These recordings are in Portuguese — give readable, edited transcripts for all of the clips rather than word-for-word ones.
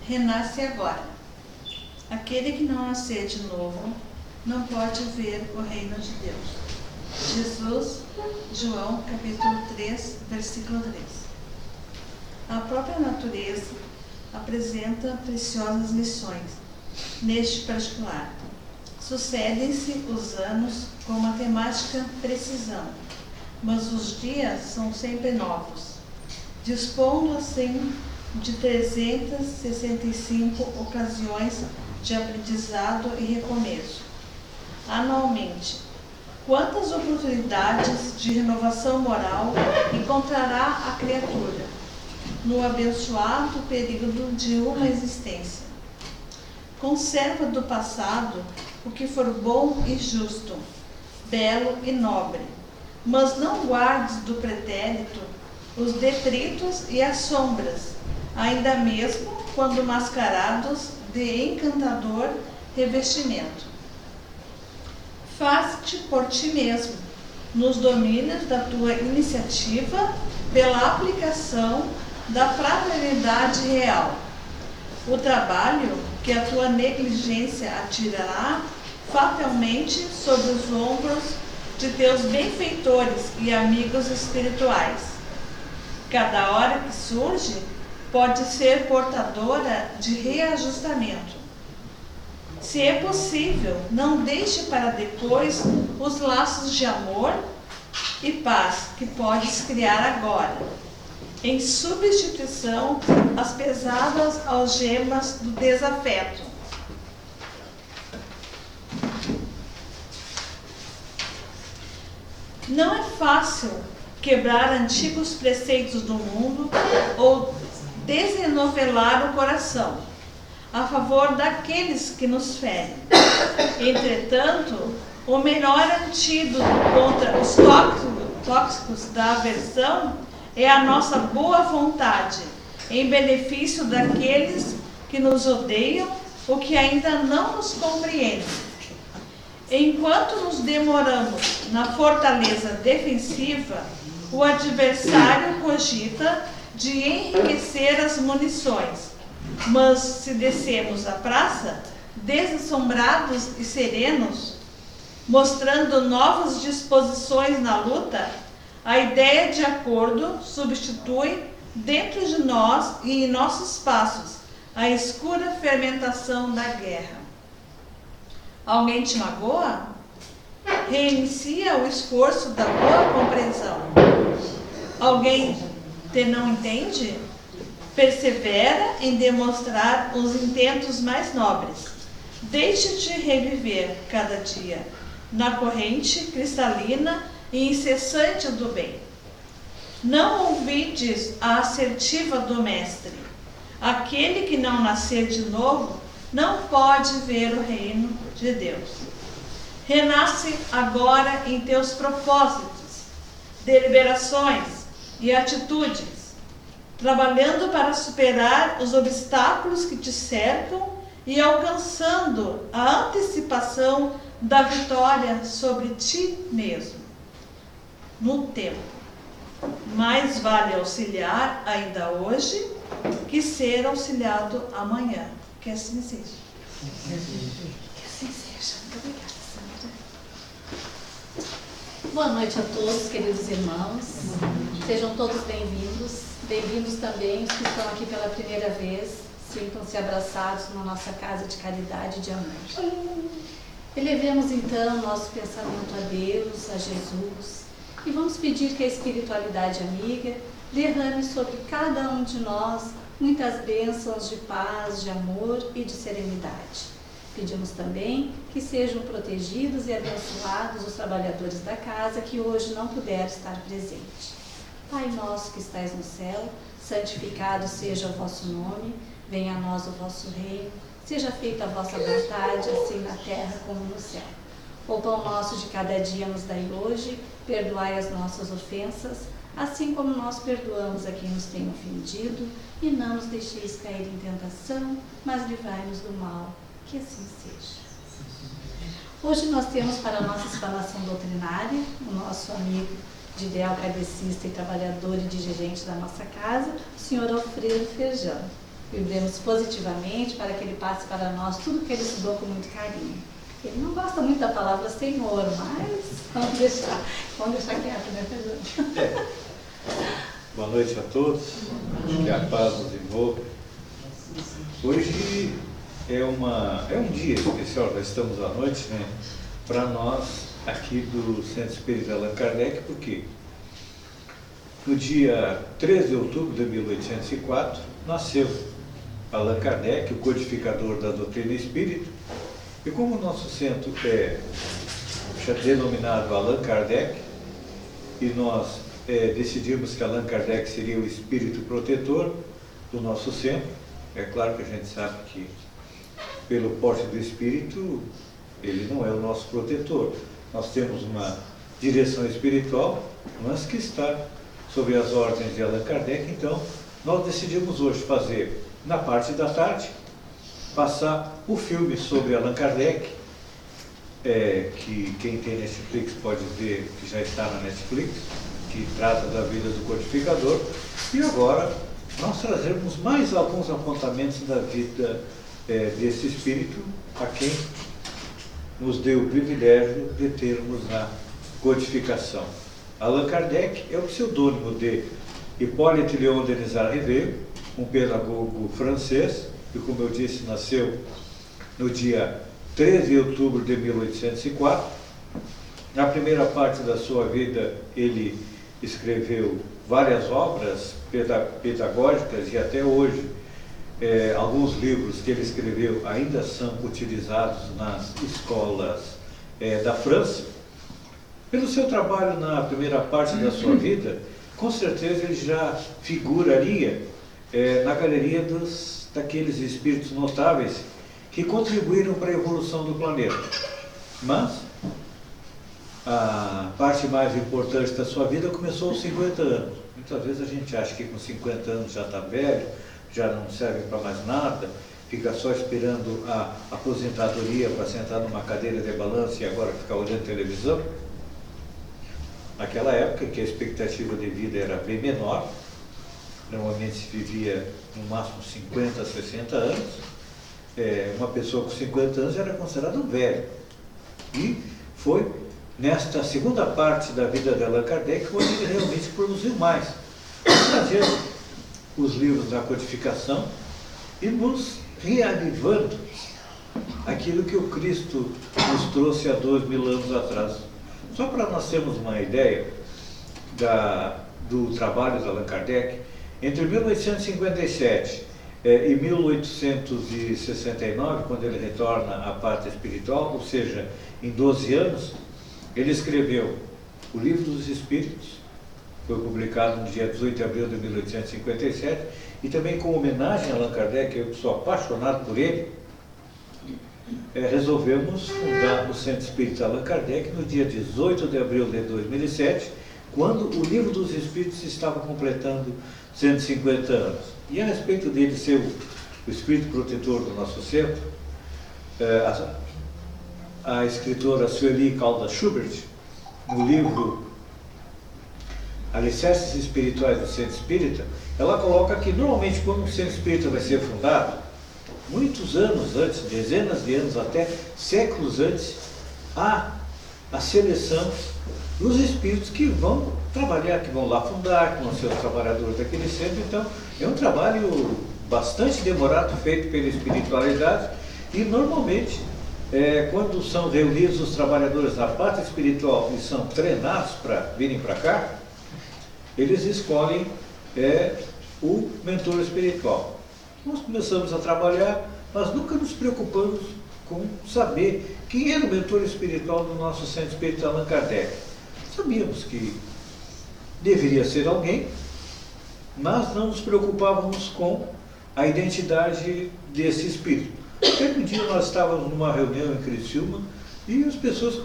renasce agora. Aquele que não nascer de novo não pode ver o reino de Deus. Jesus, João, capítulo 3, versículo 3. A própria natureza apresenta preciosas lições. Neste particular, sucedem-se os anos com matemática precisão, mas os dias são sempre novos, dispondo assim de 365 ocasiões de aprendizado e recomeço. Anualmente, quantas oportunidades de renovação moral encontrará a criatura no abençoado período de uma existência? Conserva do passado o que for bom e justo, belo e nobre, mas não guardes do pretérito os detritos e as sombras, ainda mesmo quando mascarados de encantador revestimento. Faz-te por ti mesmo, nos domínios da tua iniciativa, pela aplicação da fraternidade real. O trabalho que a tua negligência atirará fatalmente sobre os ombros de teus benfeitores e amigos espirituais. Cada hora que surge pode ser portadora de reajustamento. Se é possível, não deixe para depois os laços de amor e paz que podes criar agora, em substituição às pesadas algemas do desafeto. Não é fácil quebrar antigos preceitos do mundo ou desenovelar o coração a favor daqueles que nos ferem. Entretanto, o melhor antídoto contra os tóxicos da aversão é a nossa boa vontade, em benefício daqueles que nos odeiam ou que ainda não nos compreendem. Enquanto nos demoramos na fortaleza defensiva, o adversário cogita de enriquecer as munições. Mas se descemos a praça, desassombrados e serenos, mostrando novas disposições na luta, a ideia de acordo substitui dentro de nós e em nossos passos a escura fermentação da guerra. Alguém te magoa? Reinicia o esforço da boa compreensão. Alguém te não entende? Persevera em demonstrar os intentos mais nobres. Deixa-te reviver cada dia na corrente cristalina e incessante do bem. Não ouvides a assertiva do mestre. Aquele que não nascer de novo não pode ver o reino de Deus. Renasce agora em teus propósitos, deliberações e atitudes, trabalhando para superar os obstáculos que te cercam e alcançando a antecipação da vitória sobre ti mesmo. No tempo, mais vale auxiliar ainda hoje que ser auxiliado amanhã. Que assim seja. Que assim seja. Muito obrigada, Sandra. Boa noite a todos, queridos irmãos. Sejam todos bem-vindos. Bem-vindos também os que estão aqui pela primeira vez. Sintam-se abraçados na nossa casa de caridade e de amor. Elevemos então nosso pensamento a Deus, a Jesus, e vamos pedir que a espiritualidade amiga derrame sobre cada um de nós muitas bênçãos de paz, de amor e de serenidade. Pedimos também que sejam protegidos e abençoados os trabalhadores da casa que hoje não puderam estar presentes. Pai nosso que estais no céu, santificado seja o vosso nome, venha a nós o vosso reino, seja feita a vossa vontade, assim na terra como no céu. O pão nosso de cada dia nos dai hoje, perdoai as nossas ofensas, assim como nós perdoamos a quem nos tem ofendido, e não nos deixeis cair em tentação, mas livrai-nos do mal, que assim seja. Hoje nós temos para a nossa explanação doutrinária, o nosso amigo de ideal kardecista e trabalhador e dirigente da nossa casa, o senhor Alfredo Feijão. Vibremos positivamente para que Ele passe para nós tudo que Ele estudou com muito carinho. Ele não gosta muito da palavra Senhor, mas vamos deixar quieto, né, Fernando? Boa noite a todos, que a paz nos envolva. Hoje é um dia especial, nós estamos à noite, né, para nós aqui do Centro Espírita Allan Kardec, porque no dia 13 de outubro de 1804 nasceu Allan Kardec, o codificador da doutrina espírita, e como o nosso centro é denominado Allan Kardec, e nós decidimos que Allan Kardec seria o espírito protetor do nosso centro. É claro que a gente sabe que, pelo porte do espírito, ele não é o nosso protetor. Nós temos uma direção espiritual, mas que está sob as ordens de Allan Kardec. Então, nós decidimos hoje fazer, na parte da tarde, passar o filme sobre Allan Kardec, que quem tem Netflix pode ver, que já está na Netflix, que trata da vida do codificador, e agora nós trazemos mais alguns apontamentos da vida desse espírito, a quem nos deu o privilégio de termos na codificação. Allan Kardec é o pseudônimo de Hippolyte Léon Denis Rivet, um pedagogo francês, que, como eu disse, nasceu no dia 13 de outubro de 1804. Na primeira parte da sua vida, ele escreveu várias obras pedagógicas, e até hoje alguns livros que ele escreveu ainda são utilizados nas escolas da França. Pelo seu trabalho na primeira parte da sua vida, com certeza ele já figuraria na galeria daqueles espíritos notáveis que contribuíram para a evolução do planeta. Mas a parte mais importante da sua vida começou aos 50 anos. Muitas vezes a gente acha que com 50 anos já está velho, já não serve para mais nada, fica só esperando a aposentadoria para sentar numa cadeira de balanço e agora ficar olhando televisão. Naquela época, que a expectativa de vida era bem menor, normalmente se vivia no máximo 50, 60 anos, uma pessoa com 50 anos era considerada um velho. E foi nesta segunda parte da vida de Allan Kardec onde ele realmente produziu mais, trazendo os livros da codificação e nos reavivando aquilo que o Cristo nos trouxe há 2000 anos atrás. Só para nós termos uma ideia do trabalho de Allan Kardec, entre 1857 e 1869, quando ele retorna à parte espiritual, ou seja, em 12 anos, ele escreveu o Livro dos Espíritos, foi publicado no dia 18 de abril de 1857, e também com homenagem a Allan Kardec, eu sou apaixonado por ele, resolvemos fundar o Centro Espírita Allan Kardec no dia 18 de abril de 2007, quando o Livro dos Espíritos estava completando 150 anos. E a respeito dele ser o espírito protetor do nosso centro, a escritora Sueli Caldas Schubert, no livro Alicerces Espirituais do Centro Espírita, ela coloca que normalmente quando um centro espírita vai ser fundado, muitos anos antes, dezenas de anos, até séculos antes, há a seleção dos espíritos que vão trabalhar, que vão lá fundar, que vão ser os trabalhadores daquele centro. Então, é um trabalho bastante demorado, feito pela espiritualidade, e normalmente, quando são reunidos os trabalhadores da parte espiritual e são treinados para virem para cá, eles escolhem o mentor espiritual. Nós começamos a trabalhar, mas nunca nos preocupamos com saber quem era o mentor espiritual do nosso Centro Espírita Allan Kardec. Sabíamos que deveria ser alguém, mas não nos preocupávamos com a identidade desse espírito. Até que um dia nós estávamos numa reunião em Criciúma e as pessoas,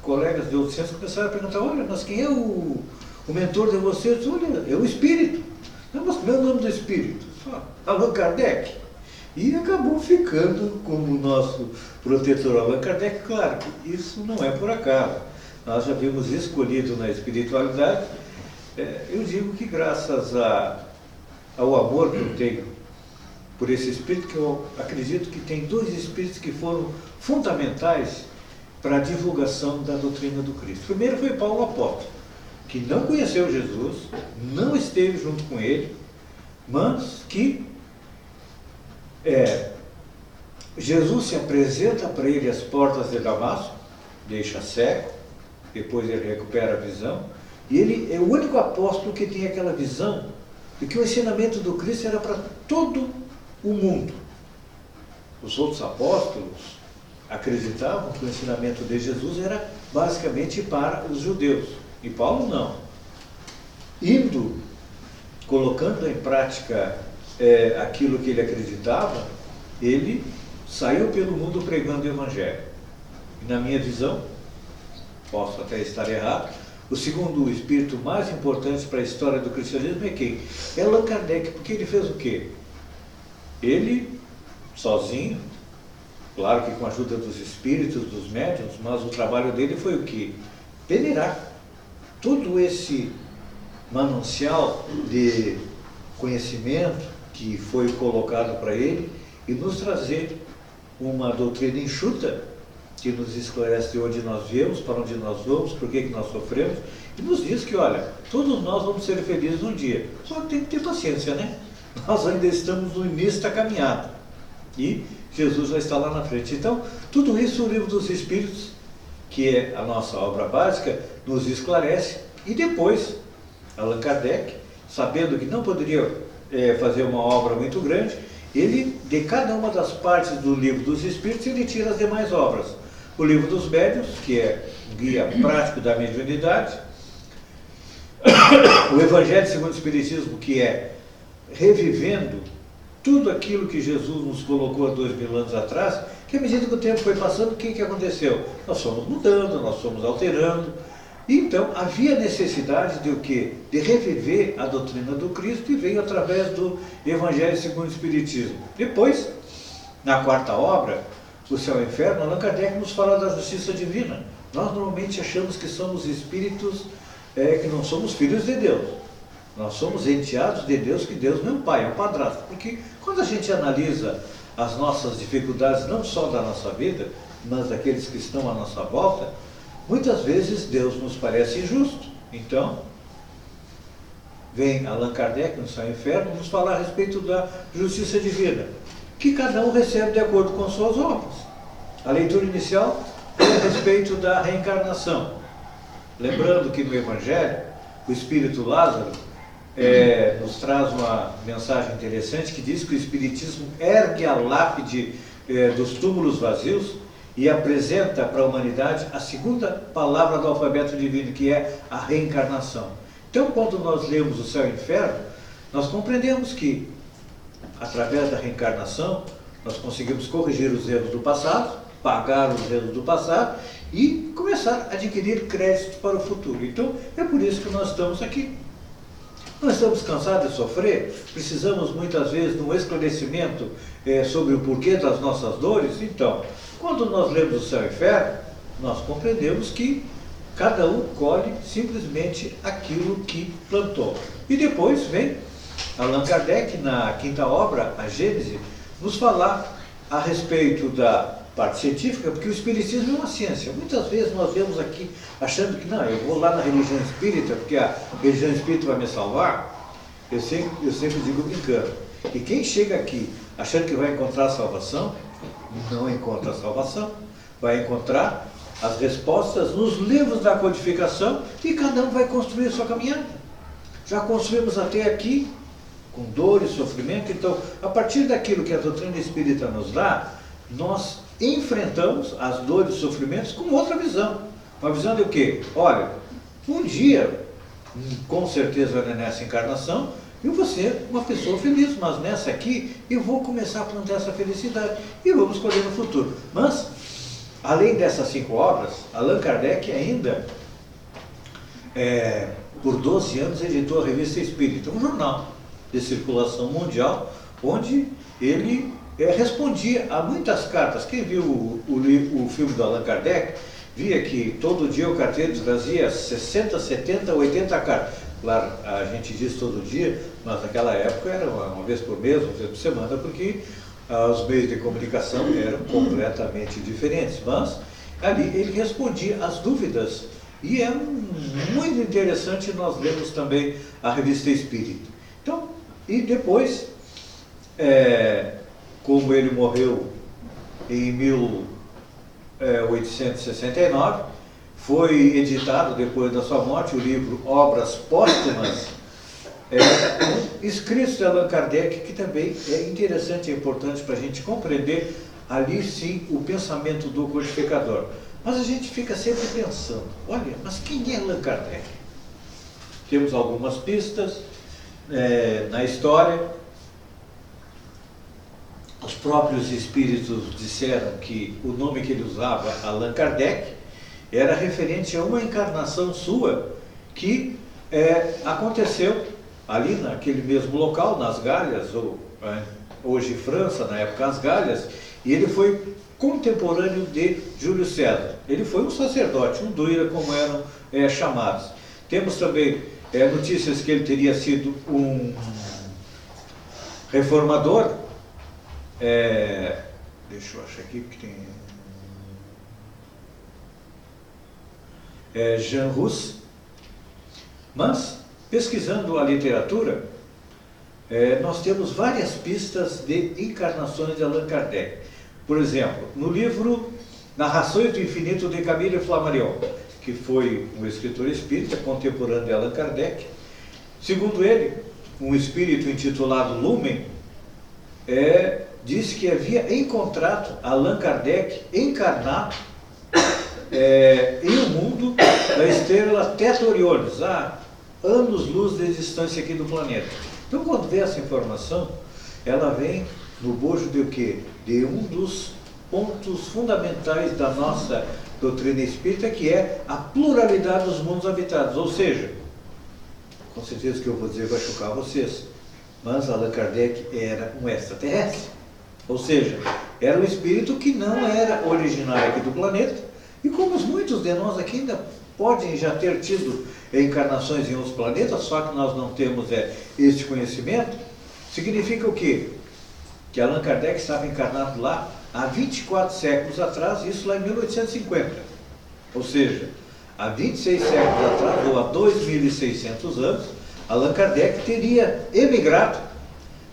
colegas de outros centros, começaram a perguntar: olha, mas quem é o mentor de vocês? Olha, é o espírito. Não, mas qual é o nome do espírito? Allan Kardec. E acabou ficando como o nosso protetor Allan Kardec. Claro que isso não é por acaso. Nós já vimos escolhido na espiritualidade. Eu digo que graças ao amor que eu tenho por esse espírito, que eu acredito que tem dois espíritos que foram fundamentais para a divulgação da doutrina do Cristo. Primeiro foi Paulo apóstolo, que não conheceu Jesus, não esteve junto com ele, mas que Jesus se apresenta para ele às portas de Damasco, deixa cego, depois ele recupera a visão, e ele é o único apóstolo que tem aquela visão de que o ensinamento do Cristo era para todo o mundo. Os outros apóstolos acreditavam que o ensinamento de Jesus era basicamente para os judeus, e Paulo não. Indo, colocando em prática aquilo que ele acreditava, ele saiu pelo mundo pregando o Evangelho. E na minha visão, posso até estar errado, o segundo espírito mais importante para a história do cristianismo é quem? É Allan Kardec, porque ele fez o quê? Ele, sozinho, claro que com a ajuda dos espíritos, dos médiuns, mas o trabalho dele foi o quê? Peneirar todo esse manancial de conhecimento que foi colocado para ele e nos trazer uma doutrina enxuta que nos esclarece de onde nós viemos, para onde nós vamos, por que nós sofremos, e nos diz que, olha, todos nós vamos ser felizes um dia, só que tem que ter paciência, né? Nós ainda estamos no início da caminhada e Jesus já está lá na frente. Então, tudo isso o Livro dos Espíritos, que é a nossa obra básica, nos esclarece. E depois, Allan Kardec, sabendo que não poderia fazer uma obra muito grande, ele, de cada uma das partes do Livro dos Espíritos, ele tira as demais obras. O Livro dos Médiuns, que é um guia prático da mediunidade. O Evangelho segundo o Espiritismo, que é revivendo tudo aquilo que Jesus nos colocou há 2000 anos atrás, que à medida que o tempo foi passando, o que aconteceu? Nós fomos mudando, nós fomos alterando. E então havia necessidade de o quê? De reviver a doutrina do Cristo, e veio através do Evangelho segundo o Espiritismo. Depois, na quarta obra, O Céu e o Inferno, Allan Kardec nos fala da justiça divina. Nós normalmente achamos que somos espíritos, que não somos filhos de Deus. Nós somos enteados de Deus, que Deus não é um pai, é um padrasto. Porque quando a gente analisa as nossas dificuldades, não só da nossa vida, mas daqueles que estão à nossa volta, muitas vezes Deus nos parece injusto. Então, vem Allan Kardec, no Céu e Inferno, nos falar a respeito da justiça divina, que cada um recebe de acordo com suas obras. A leitura inicial é a respeito da reencarnação. Lembrando que no Evangelho, o Espírito Lázaro nos traz uma mensagem interessante que diz que o Espiritismo ergue a lápide dos túmulos vazios e apresenta para a humanidade a segunda palavra do alfabeto divino, que é a reencarnação. Então, quando nós lemos o Céu e o Inferno, nós compreendemos que, através da reencarnação, nós conseguimos corrigir os erros do passado, pagar os erros do passado e começar a adquirir créditos para o futuro. Então, é por isso que nós estamos aqui. Nós estamos cansados de sofrer, precisamos muitas vezes de um esclarecimento sobre o porquê das nossas dores. Então, quando nós lemos o Céu e o Inferno, nós compreendemos que cada um colhe simplesmente aquilo que plantou. E depois vem Allan Kardec, na quinta obra, a Gênese, nos falar a respeito da parte científica, porque o Espiritismo é uma ciência. Muitas vezes nós vemos aqui achando que, não, eu vou lá na religião espírita, porque a religião espírita vai me salvar. Eu sempre digo brincando, que quem chega aqui achando que vai encontrar a salvação, não encontra a salvação, vai encontrar as respostas nos livros da codificação, e cada um vai construir a sua caminhada. Já construímos até aqui, com dor e sofrimento. Então, a partir daquilo que a doutrina espírita nos dá, nós enfrentamos as dores e sofrimentos com outra visão. Uma visão de o quê? Olha, um dia, com certeza nessa encarnação, eu vou ser uma pessoa feliz, mas nessa aqui eu vou começar a plantar essa felicidade e vamos colher no futuro. Mas, além dessas 5 obras, Allan Kardec ainda, por 12 anos, editou a Revista Espírita, um jornal de circulação mundial, onde ele respondia a muitas cartas. Quem viu o filme do Allan Kardec, via que todo dia o carteiro trazia 60, 70, 80 cartas. Claro, a gente diz todo dia, mas naquela época era uma vez por mês, uma vez por semana, porque os meios de comunicação eram completamente diferentes. Mas ali ele respondia às dúvidas, e é muito interessante. Nós lemos também a Revista Espírita. Então, e depois, como ele morreu em 1869, foi editado depois da sua morte o livro Obras Póstumas, escritos de Allan Kardec, que também é interessante e importante para a gente compreender ali sim o pensamento do codificador. Mas a gente fica sempre pensando, olha, mas quem é Allan Kardec? Temos algumas pistas na história. Os próprios espíritos disseram que o nome que ele usava, Allan Kardec, era referente a uma encarnação sua que aconteceu ali naquele mesmo local, nas Galhas, ou hoje França, na época as Galhas, e ele foi contemporâneo de Júlio César. Ele foi um sacerdote, um druida, como eram chamados. Temos também notícias que ele teria sido um reformador. Deixa eu achar aqui, porque tem Jean Rus. Mas, pesquisando a literatura, nós temos várias pistas de encarnações de Allan Kardec. Por exemplo, no livro Narrações do Infinito de Camille Flammarion, que foi um escritor espírita contemporâneo de Allan Kardec, segundo ele, um espírito intitulado Lumen disse que havia encontrado Allan Kardec encarnado em um mundo da estrela Theta Orionis, a anos-luz de distância aqui do planeta. Então, quando vê essa informação, ela vem no bojo de o quê? De um dos pontos fundamentais da nossa doutrina espírita, que é a pluralidade dos mundos habitados. Ou seja, com certeza que eu vou dizer vai chocar vocês, mas Allan Kardec era um extraterrestre. Ou seja, era um espírito que não era originário aqui do planeta, e como muitos de nós aqui ainda podem já ter tido encarnações em outros planetas, só que nós não temos este conhecimento, significa o quê? Que Allan Kardec estava encarnado lá há 24 séculos atrás, isso lá em 1850. Ou seja, há 26 séculos atrás, ou há 2.600 anos, Allan Kardec teria emigrado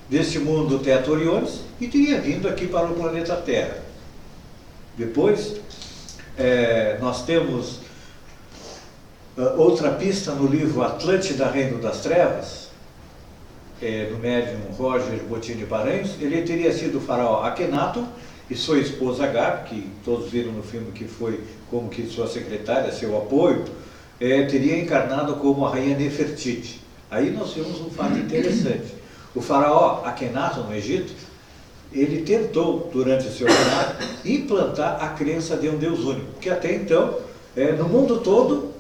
deste mundo Theta Orionis e teria vindo aqui para o planeta Terra. Depois, nós temos outra pista no livro Atlântida, Reino das Trevas, do médium Roger Bottini Paranhos. Ele teria sido o faraó Akhenaton e sua esposa Gabi, que todos viram no filme, que foi como que sua secretária, seu apoio, teria encarnado como a rainha Nefertiti. Aí nós temos um fato interessante. O faraó Akhenaton, no Egito, ele tentou, durante o seu reinado, implantar a crença de um Deus único, porque até então, no mundo todo,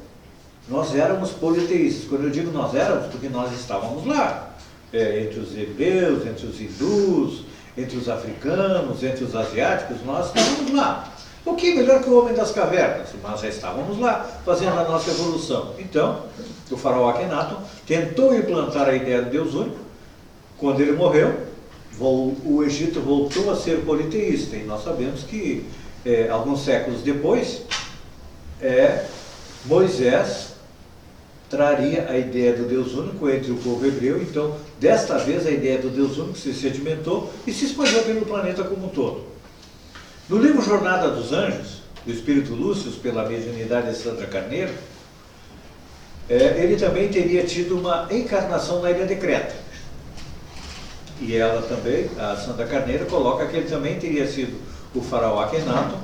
nós éramos politeístas. Quando eu digo nós éramos, porque nós estávamos lá, entre os hebreus, entre os hindus, entre os africanos, entre os asiáticos, nós estávamos lá. Um pouquinho melhor que o homem das cavernas, mas já estávamos lá, fazendo a nossa evolução. Então, o faraó Akhenaton tentou implantar a ideia do Deus único. Quando ele morreu, o Egito voltou a ser politeísta, e nós sabemos que, alguns séculos depois, Moisés traria a ideia do Deus único entre o povo hebreu. Então, desta vez, a ideia do Deus único se sedimentou e se espalhou pelo planeta como um todo. No livro Jornada dos Anjos, do Espírito Lúcio, pela mediunidade de Sandra Carneiro, ele também teria tido uma encarnação na ilha de Creta. E ela também, a Sandra Carneiro, coloca que ele também teria sido o faraó Akhenaton,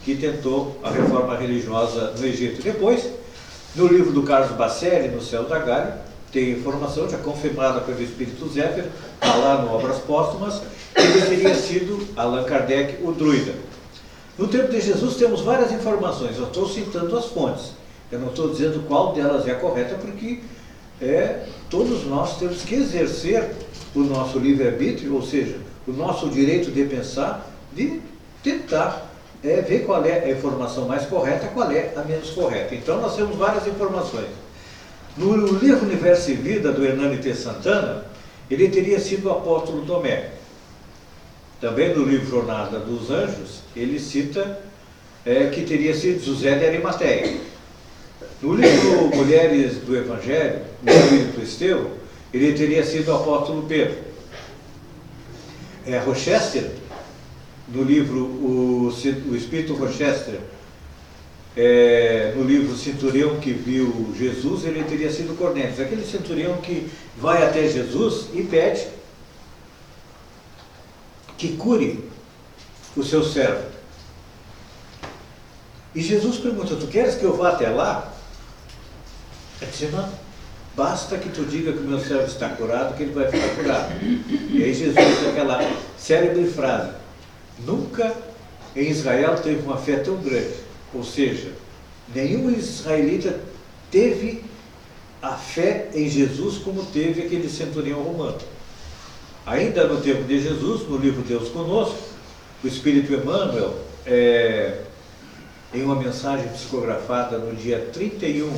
que tentou a reforma religiosa no Egito. Depois, no livro do Carlos Bacelli, No Céu da Galha, tem informação já confirmada pelo Espírito Zéfiro, está lá no Obras Póstumas, que ele teria sido Allan Kardec, o druida. No tempo de Jesus temos várias informações, eu estou citando as fontes, eu não estou dizendo qual delas é a correta, porque todos nós temos que exercer o nosso livre-arbítrio, ou seja, o nosso direito de pensar, de tentar ver qual é a informação mais correta, qual é a menos correta. Então nós temos várias informações. No livro Universo e Vida, do Hernani T. Santana, ele teria sido o apóstolo Tomé. Também no livro Jornada dos Anjos, ele cita que teria sido José de Arimateia. No livro Mulheres do Evangelho, no Espírito Estevão, ele teria sido o apóstolo Pedro. Rochester, no livro o Espírito Rochester, no livro Centurião que viu Jesus, ele teria sido Cornélio, aquele centurião que vai até Jesus e pede que cure o seu servo. E Jesus pergunta: tu queres que eu vá até lá? Ele diz: não, basta que tu diga que o meu servo está curado, que ele vai ficar curado. E aí Jesus diz aquela célebre frase: nunca em Israel teve uma fé tão grande. Ou seja, nenhum israelita teve a fé em Jesus como teve aquele centurião romano. Ainda no tempo de Jesus, no livro Deus Conosco, o Espírito Emmanuel, em uma mensagem psicografada no dia 31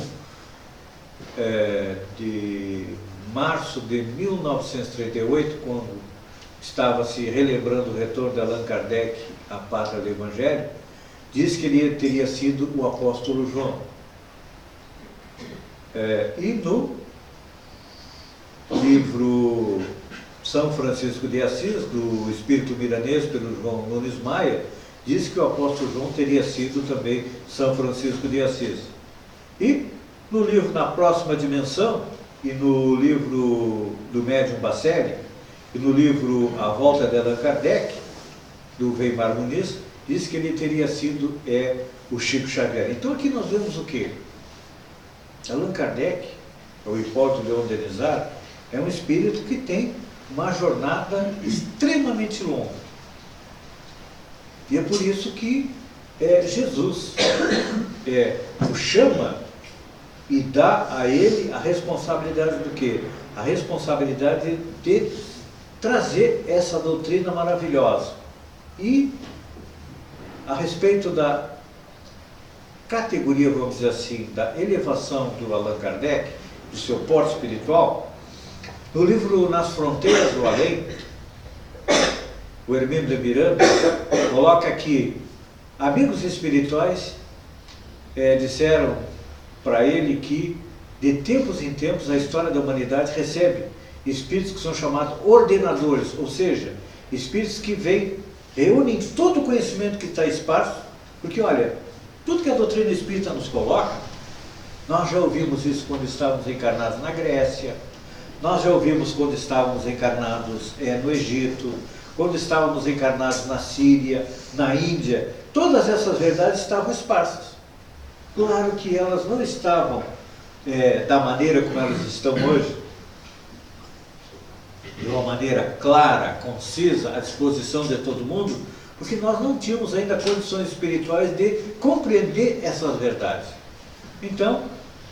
de março de 1938, quando estava se relembrando o retorno de Allan Kardec à pátria do Evangelho, diz que ele teria sido o apóstolo João. E no livro São Francisco de Assis, do Espírito Milanês, pelo João Nunes Maia, diz que o apóstolo João teria sido também São Francisco de Assis. E no livro Na Próxima Dimensão, e no livro do Médium Bacelli, e no livro A Volta de Allan Kardec, do Weimar Muniz, diz que ele teria sido o Chico Xavier. Então aqui nós vemos o quê? Allan Kardec, o Hipólito Leon Denisard, é um espírito que tem uma jornada extremamente longa. E é por isso que Jesus o chama e dá a ele a responsabilidade do quê? A responsabilidade de trazer essa doutrina maravilhosa. E a respeito da categoria, vamos dizer assim, da elevação do Allan Kardec, do seu porte espiritual, no livro Nas Fronteiras do Além, o Hermínio de Miranda coloca que amigos espirituais disseram para ele que, de tempos em tempos, a história da humanidade recebe espíritos que são chamados ordenadores, ou seja, espíritos que reúnem todo o conhecimento que está esparso, porque, olha, tudo que a doutrina espírita nos coloca, nós já ouvimos isso quando estávamos encarnados na Grécia, nós já ouvimos quando estávamos encarnados no Egito, quando estávamos encarnados na Síria, na Índia. Todas essas verdades estavam esparsas. Claro que elas não estavam da maneira como elas estão hoje, de uma maneira clara, concisa, à disposição de todo mundo, porque nós não tínhamos ainda condições espirituais de compreender essas verdades. Então,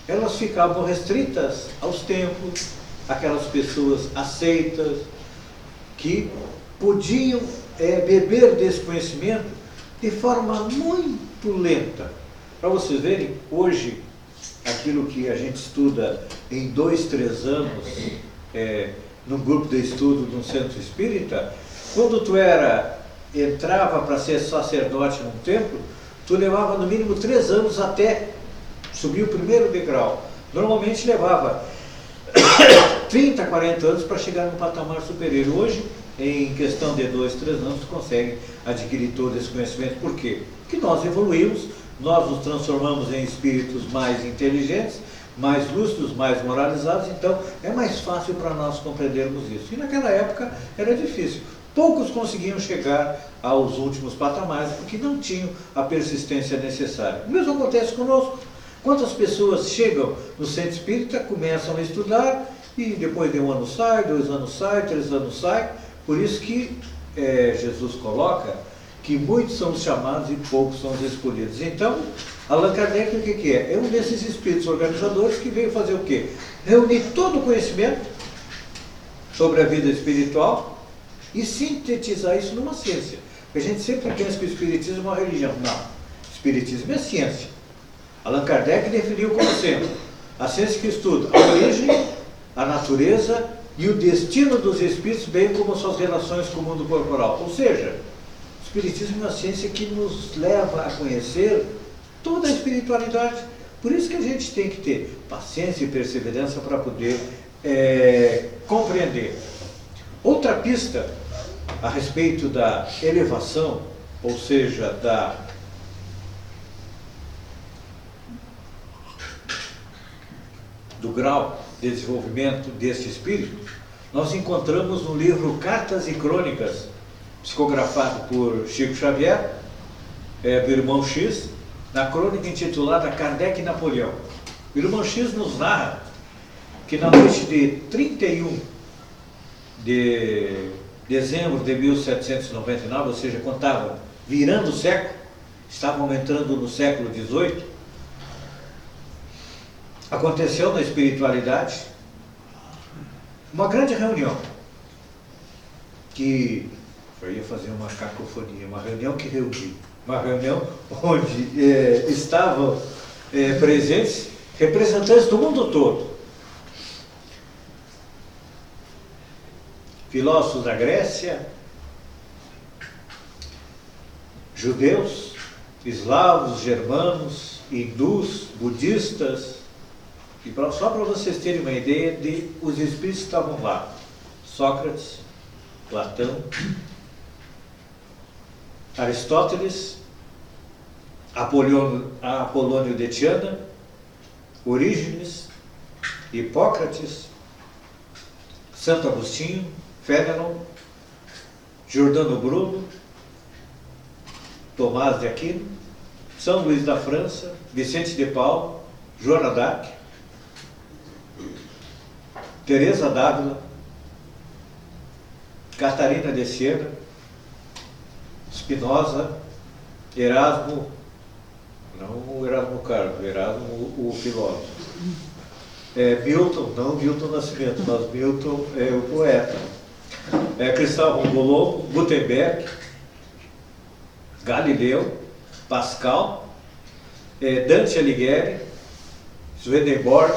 elas ficavam restritas aos templos, aquelas pessoas aceitas, que podiam beber desse conhecimento de forma muito lenta. Para vocês verem, hoje, aquilo que a gente estuda em 2, 3 anos, num grupo de estudo de um centro espírita, quando tu entrava para ser sacerdote num templo, tu levava no mínimo 3 anos até subir o primeiro degrau. Normalmente levava 30, 40 anos para chegar no patamar superior. Hoje, em questão de 2, 3 anos, tu consegue adquirir todo esse conhecimento. Por quê? Porque nós evoluímos, nós nos transformamos em espíritos mais inteligentes, mais lúcidos, mais moralizados, então é mais fácil para nós compreendermos isso. E naquela época era difícil. Poucos conseguiam chegar aos últimos patamares porque não tinham a persistência necessária. O mesmo acontece conosco. Quantas pessoas chegam no centro espírita, começam a estudar e depois de 1 ano sai, 2 anos sai, 3 anos sai. Por isso que Jesus coloca que muitos são os chamados e poucos são os escolhidos. Então, Allan Kardec o que é? É um desses espíritos organizadores que veio fazer o quê? Reunir todo o conhecimento sobre a vida espiritual e sintetizar isso numa ciência. Porque a gente sempre pensa que o espiritismo é uma religião. Não. O espiritismo é ciência. Allan Kardec definiu como sendo a ciência que estuda a origem, a natureza e o destino dos espíritos, bem como suas relações com o mundo corporal. Ou seja, o Espiritismo é uma ciência que nos leva a conhecer toda a espiritualidade. Por isso que a gente tem que ter paciência e perseverança para poder compreender. Outra pista a respeito da elevação, ou seja, do grau de desenvolvimento deste espírito, nós encontramos no livro Cartas e Crônicas, psicografado por Chico Xavier, do Irmão X, na crônica intitulada Kardec e Napoleão. O Irmão X nos narra que na noite de 31 de dezembro de 1799, ou seja, quando estavam virando o século, estavam entrando no século XVIII, aconteceu na espiritualidade uma grande reunião, que eu ia fazer uma cacofonia, uma reunião que reuniu, uma reunião onde estavam presentes representantes do mundo todo, filósofos da Grécia, judeus, eslavos, germanos, hindus, budistas, e só para vocês terem uma ideia de os espíritos que estavam lá: Sócrates, Platão, Aristóteles, Apolônio de Tiana, Orígenes, Hipócrates, Santo Agostinho, Fénelon, Giordano Bruno, Tomás de Aquino, São Luís da França, Vicente de Paulo, Joana d'Arc, Teresa d'Ávila, Catarina de Siena, Spinoza, Erasmo, não o Erasmo Carlos, Erasmo o filósofo, Milton, não Milton Nascimento, mas Milton o poeta, Cristóvão Colombo, Gutenberg, Galileu, Pascal, Dante Alighieri, Swedenborg,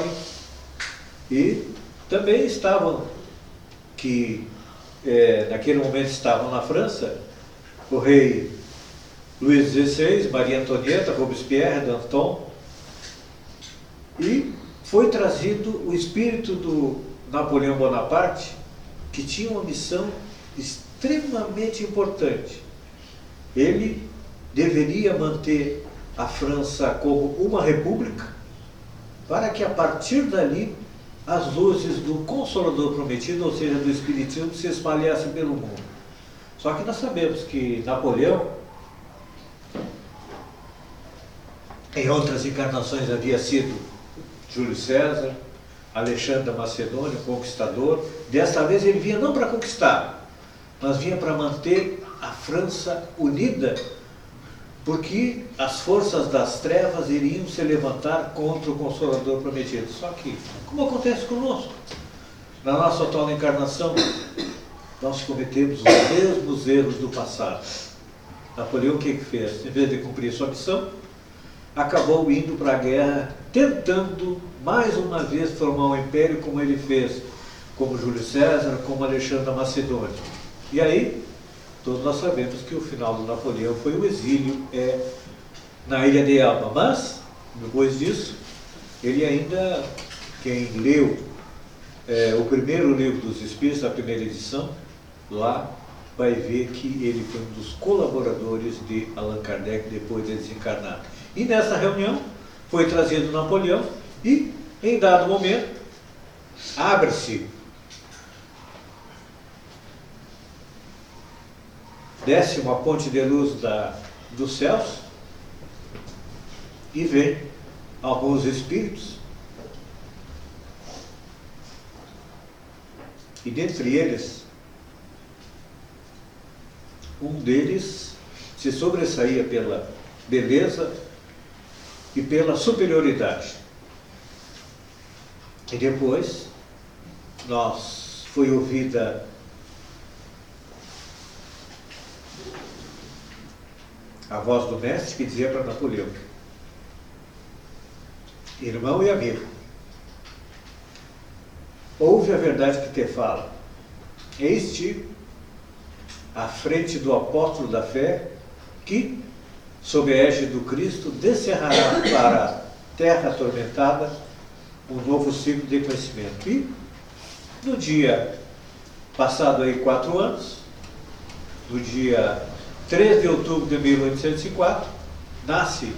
e também estavam, naquele momento estavam na França, o rei Luís XVI, Maria Antonieta, Robespierre, Danton, e foi trazido o espírito do Napoleão Bonaparte, que tinha uma missão extremamente importante. Ele deveria manter a França como uma república, para que a partir dali as luzes do Consolador Prometido, ou seja, do Espiritismo, se espalhassem pelo mundo. Só que nós sabemos que Napoleão, em outras encarnações, havia sido Júlio César, Alexandre da Macedônia, o conquistador. Desta vez ele vinha não para conquistar, mas vinha para manter a França unida, porque as forças das trevas iriam se levantar contra o Consolador Prometido. Só que, como acontece conosco, na nossa atual encarnação, nós cometemos os mesmos erros do passado. Napoleão o que fez? Em vez de cumprir sua missão, acabou indo para a guerra, tentando mais uma vez formar um império, como ele fez, como Júlio César, como Alexandre da Macedônia. E aí, todos nós sabemos que o final do Napoleão foi o exílio na ilha de Elba. Mas, depois disso, ele ainda, quem leu o primeiro livro dos Espíritos, a primeira edição, lá vai ver que ele foi um dos colaboradores de Allan Kardec depois de desencarnar. E nessa reunião foi trazido Napoleão e, em dado momento, abre-se, desce uma ponte de luz dos céus e vem alguns espíritos, e dentre eles, um deles se sobressaía pela beleza e pela superioridade. E depois foi ouvida a voz do mestre que dizia para Napoleão: irmão e amigo, ouve a verdade que te fala. Eis-te à frente do apóstolo da fé, que, sob a égide do Cristo, descerrará para a terra atormentada um novo ciclo de conhecimento. E, no dia passado aí 4 anos, no dia 3 de outubro de 1804, nasce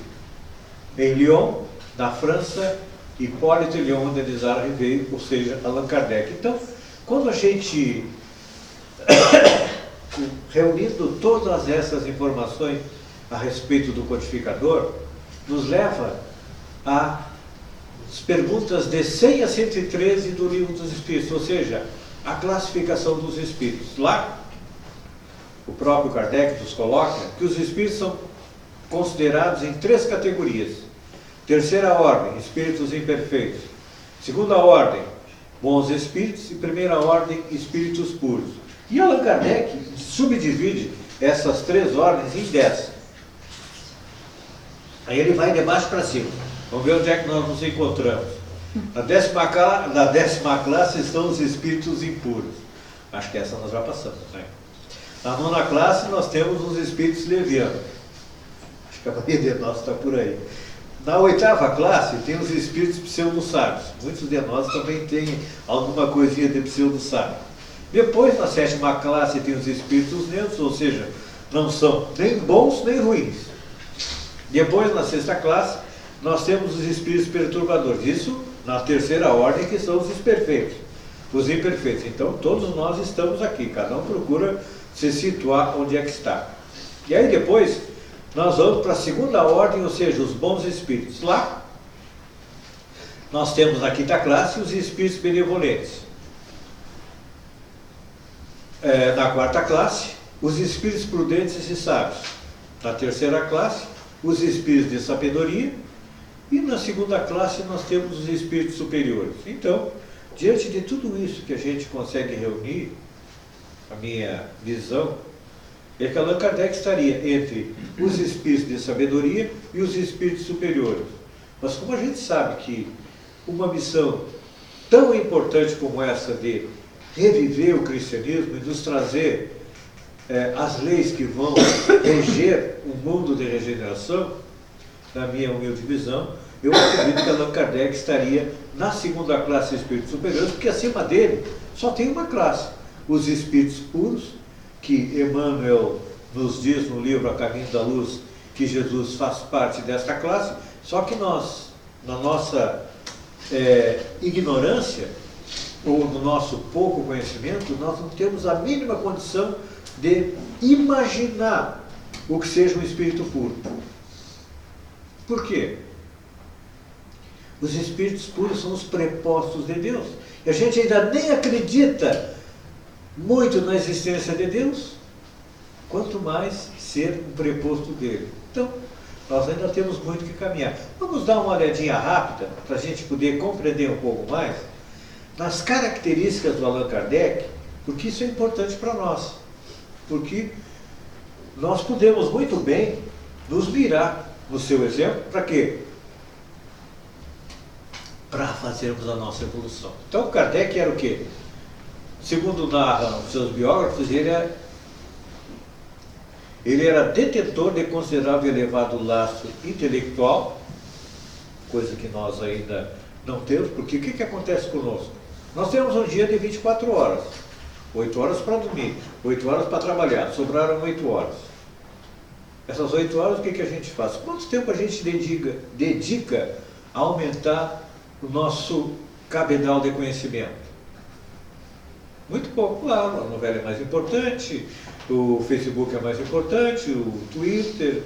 em Lyon, na França, Hipólite Léon Denis Rivet, ou seja, Allan Kardec. Então, quando a gente, reunindo todas essas informações a respeito do codificador, nos leva às perguntas de 100 a 113 do Livro dos Espíritos, ou seja, a classificação dos espíritos. Lá, o próprio Kardec nos coloca que os espíritos são considerados em 3 categorias. Terceira ordem, espíritos imperfeitos. Segunda ordem, bons espíritos. E primeira ordem, espíritos puros. E Allan Kardec subdivide essas 3 ordens em 10. Aí ele vai de baixo para cima. Vamos ver onde é que nós nos encontramos. Na 10ª classe estão os espíritos impuros. Acho que essa nós já passamos, né? Na 9ª classe nós temos os espíritos levianos. Acho que a maioria de nós está por aí. Na 8ª classe tem os espíritos pseudo-sábios. Muitos de nós também têm alguma coisinha de pseudo-sábio. Depois, na 7ª classe, tem os espíritos neutros, ou seja, não são nem bons nem ruins. Depois, na 6ª classe, nós temos os espíritos perturbadores. Isso na 3ª ordem, que são os imperfeitos. Os imperfeitos. Então, todos nós estamos aqui. Cada um procura se situar onde é que está. E aí, depois, nós vamos para a 2ª ordem, ou seja, os bons espíritos. Lá, nós temos na 5ª classe os espíritos benevolentes. Na 4ª classe, os espíritos prudentes e sábios. Na 3ª classe, os espíritos de sabedoria. E na 2ª classe, nós temos os espíritos superiores. Então, diante de tudo isso que a gente consegue reunir, a minha visão é que Allan Kardec estaria entre os espíritos de sabedoria e os espíritos superiores. Mas como a gente sabe que uma missão tão importante como essa de reviver o cristianismo e nos trazer as leis que vão reger o mundo de regeneração, na minha humilde visão, eu acredito que Allan Kardec estaria na 2ª classe de espíritos superiores, porque acima dele só tem uma classe, os espíritos puros, que Emmanuel nos diz no livro A Caminho da Luz que Jesus faz parte desta classe, só que nós, na nossa ignorância, ou no nosso pouco conhecimento, nós não temos a mínima condição de imaginar o que seja um espírito puro. Por quê? Os espíritos puros são os prepostos de Deus. E a gente ainda nem acredita muito na existência de Deus, quanto mais ser um preposto dele. Então, nós ainda temos muito que caminhar. Vamos dar uma olhadinha rápida, para a gente poder compreender um pouco mais, nas características do Allan Kardec, porque isso é importante para nós. Porque nós podemos muito bem nos mirar no seu exemplo, para quê? Para fazermos a nossa evolução. Então, Kardec era o quê? Segundo narram os seus biógrafos, ele era detentor de considerável e elevado lastro intelectual, coisa que nós ainda não temos, porque o que acontece conosco? Nós temos um dia de 24 horas, 8 horas para dormir, 8 horas para trabalhar, sobraram 8 horas. Essas 8 horas, o que a gente faz? Quanto tempo a gente dedica a aumentar o nosso cabedal de conhecimento? Muito pouco, claro, a novela é mais importante, o Facebook é mais importante, o Twitter,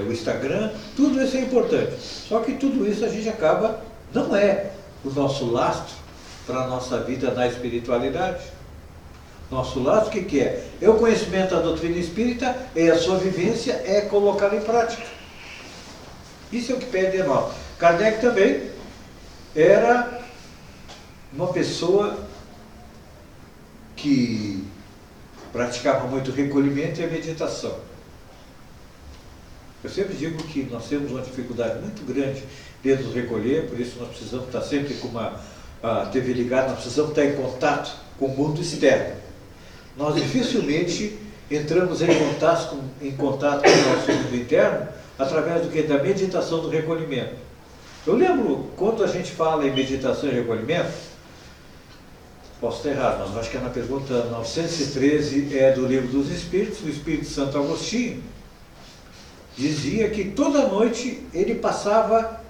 o Instagram, tudo isso é importante. Só que tudo isso a gente acaba, não é o nosso lastro para a nossa vida na espiritualidade. Nosso lastro o que é? É o conhecimento da doutrina espírita, é a sua vivência, é colocá-la em prática. Isso é o que pede de nós. Kardec também era uma pessoa que praticava muito recolhimento e a meditação. Eu sempre digo que nós temos uma dificuldade muito grande de nos recolher, por isso nós precisamos estar sempre com uma a TV ligada, nós precisamos estar em contato com o mundo externo. Nós dificilmente entramos em contato com o nosso mundo interno através do que? Da meditação do recolhimento. Eu lembro, quando a gente fala em meditação e recolhimento, posso estar errado, mas acho que é na pergunta 913, é do Livro dos Espíritos, o Espírito Santo Agostinho dizia que toda noite ele passava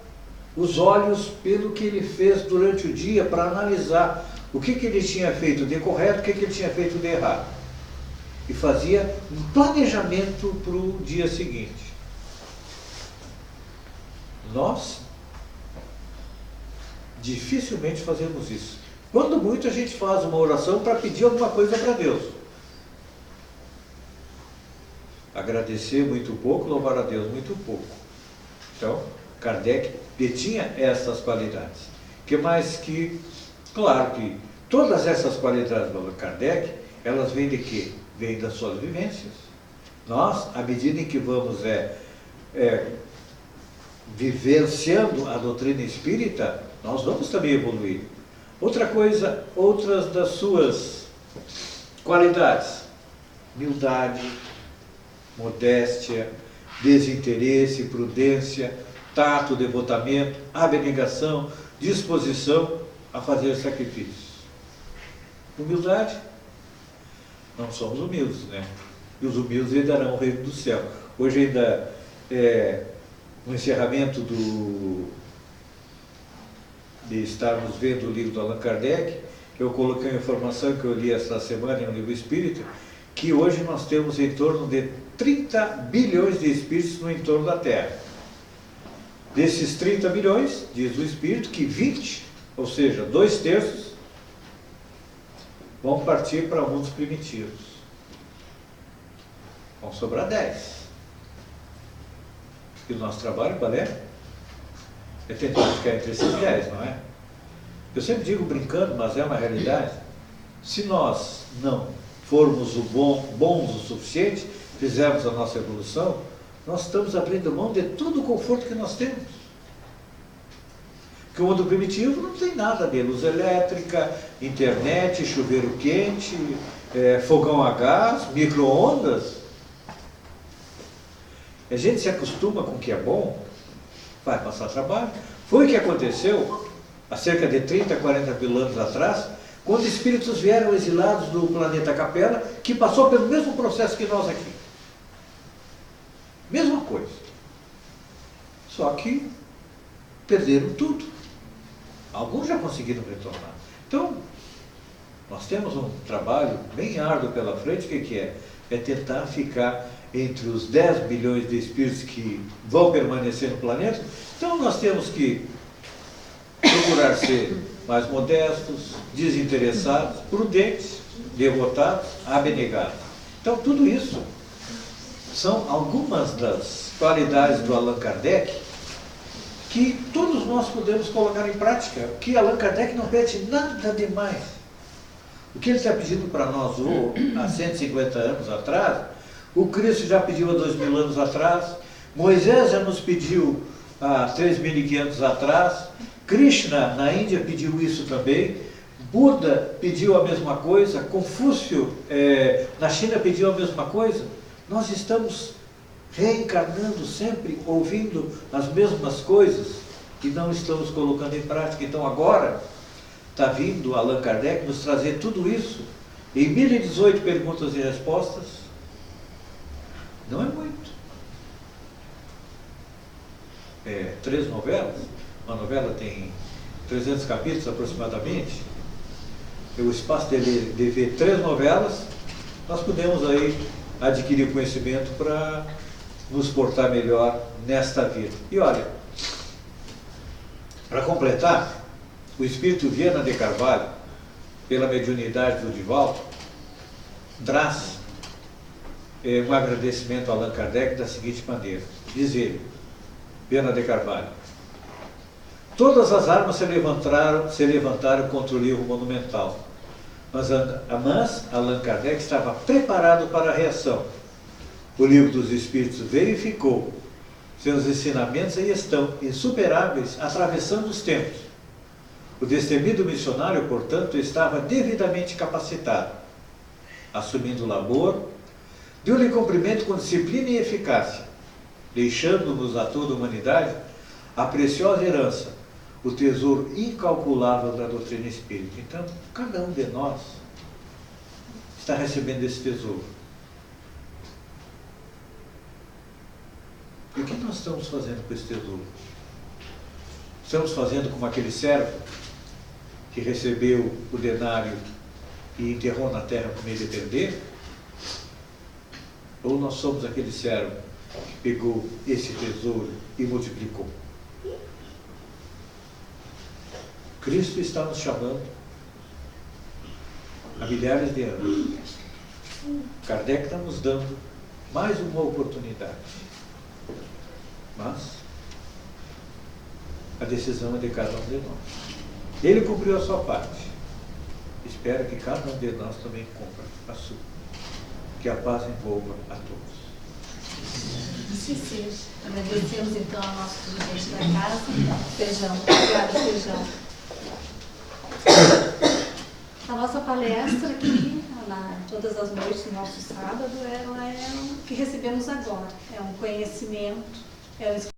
os olhos pelo que ele fez durante o dia para analisar o que ele tinha feito de correto, o que ele tinha feito de errado. E fazia um planejamento para o dia seguinte. Nós dificilmente fazemos isso. Quando muito a gente faz uma oração para pedir alguma coisa para Deus. Agradecer muito pouco, louvar a Deus muito pouco. Então, Kardec detinha essas qualidades. Que mais que, claro que todas essas qualidades do Kardec, elas vêm de quê? Vêm das suas vivências. Nós, à medida em que vamos vivenciando a doutrina espírita, nós vamos também evoluir. Outra coisa, outras das suas qualidades: humildade, modéstia, desinteresse, prudência, tato, devotamento, abnegação, disposição a fazer sacrifícios. Humildade? Não somos humildes, né? E os humildes herdarão o reino do céu. Hoje ainda, no encerramento de estarmos vendo o livro do Allan Kardec, eu coloquei uma informação que eu li esta semana em um livro espírita, que hoje nós temos em torno de 30 bilhões de espíritos no entorno da Terra. Desses 30 bilhões, diz o espírito, que 20, ou seja, 2/3, vão partir para mundos primitivos. Vão sobrar 10. E o nosso trabalho, qual é? É tentar ficar entre esses 10, não é? Eu sempre digo brincando, mas é uma realidade. Se nós não formos bons o suficiente, fizermos a nossa evolução, nós estamos abrindo mão de todo o conforto que nós temos. Porque o mundo primitivo não tem nada de luz elétrica, internet, chuveiro quente, fogão a gás, micro-ondas. A gente se acostuma com o que é bom, vai passar trabalho. Foi o que aconteceu há cerca de 30, 40 mil anos atrás, quando espíritos vieram exilados do planeta Capela, que passou pelo mesmo processo que nós aqui. Mesma coisa. Só que perderam tudo. Alguns já conseguiram retornar. Então, nós temos um trabalho bem árduo pela frente. O que é? É tentar ficar entre os 10 bilhões de espíritos que vão permanecer no planeta. Então, nós temos que procurar ser mais modestos, desinteressados, prudentes, devotados, abnegados. Então, tudo isso são algumas das qualidades do Allan Kardec que todos nós podemos colocar em prática. Que Allan Kardec não pede nada demais. O que ele está pedindo para nós há 150 anos atrás, o Cristo já pediu há 2000 anos atrás, Moisés já nos pediu há 3.500 atrás, Krishna na Índia pediu isso também, Buda pediu a mesma coisa, Confúcio na China pediu a mesma coisa. Nós estamos reencarnando sempre, ouvindo as mesmas coisas e não estamos colocando em prática. Então agora está vindo Allan Kardec nos trazer tudo isso em 1018 perguntas e respostas. Não é muito. 3 novelas. Uma novela tem 300 capítulos aproximadamente. O espaço de ver 3 novelas, nós podemos aí adquirir conhecimento para nos portar melhor nesta vida. E olha, para completar, o espírito Viana de Carvalho, pela mediunidade do Divaldo, traz um agradecimento a Allan Kardec da seguinte maneira. Diz ele, Viana de Carvalho: todas as armas se levantaram contra o livro monumental, mas Allan Kardec estava preparado para a reação. O livro dos Espíritos verificou seus ensinamentos e estão insuperáveis, atravessando os tempos. O destemido missionário, portanto, estava devidamente capacitado, assumindo o labor, deu-lhe cumprimento com disciplina e eficácia, deixando-nos a toda a humanidade a preciosa herança, o tesouro incalculável da doutrina espírita. Então, cada um de nós está recebendo esse tesouro. E o que nós estamos fazendo com esse tesouro? Estamos fazendo como aquele servo que recebeu o denário e enterrou na terra para ele depender? Ou nós somos aquele servo que pegou esse tesouro e multiplicou? Cristo está nos chamando há milhares de anos. Kardec está nos dando mais uma oportunidade. Mas a decisão é de cada um de nós. Ele cumpriu a sua parte. Espero que cada um de nós também cumpra a sua. Que a paz envolva a todos. Assim seja. Agradecemos então ao nosso dirigente da casa. Feijão. Obrigada, Feijão. A nossa palestra aqui, todas as noites do nosso sábado, ela é o que recebemos agora. É um conhecimento, é um